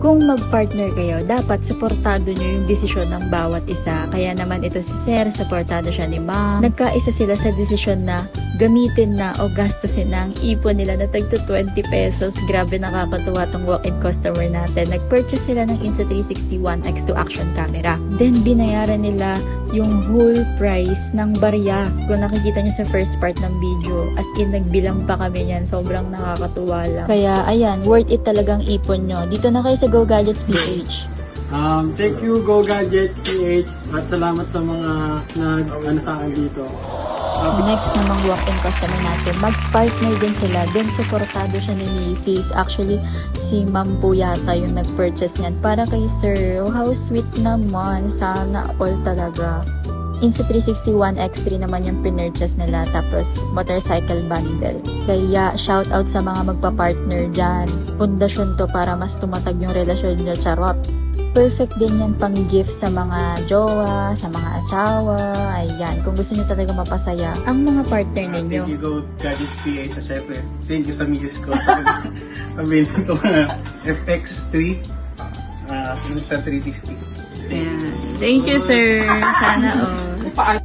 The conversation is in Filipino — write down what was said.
Kung mag-partner kayo, dapat suportado nyo yung desisyon ng bawat isa. Kaya naman ito si Sir, suportado siya ni Ma'am. Nagkaisa sila sa desisyon na gamitin na o gastusin na ang ipon nila na tagto 20 pesos. Grabe, nakakatuwa tong walk-in customer natin. Nag-purchase sila ng Insta360 ONE X2 action camera. Then, binayaran nila yung whole price ng barya. Kung nakikita nyo sa first part ng video, as in, nagbilang pa kami niyan. Sobrang nakakatuwa lang. Kaya, ayan, worth it talagang ipon nyo. Dito na kayo sa Go Gadgets PH. Thank you, Go Gadget PH. At salamat sa mga sa akin dito. Next namang walk-in customer natin, mag-partner din sila. Then, supportado siya ni Mrs. Actually, si Ma'am po yata yung nag-purchase niyan para kay Sir. Oh, how sweet naman. Sana all talaga. Insta360 ONE X3 naman yung pinurchase nila. Tapos, motorcycle bundle. Kaya, shout out sa mga magpa-partner dyan. Pundasyon to para mas tumatag yung relasyon nyo. Charot. Perfect din yan pang gift sa mga jowa, sa mga asawa. Ayan, kung gusto nyo talaga mapasaya ang mga partner ninyo. Thank you, Go Gadget PH. At syempre, thank you sa misis ko. Sabihin ko FX3 Insta360. Thank you, sir. Sana all.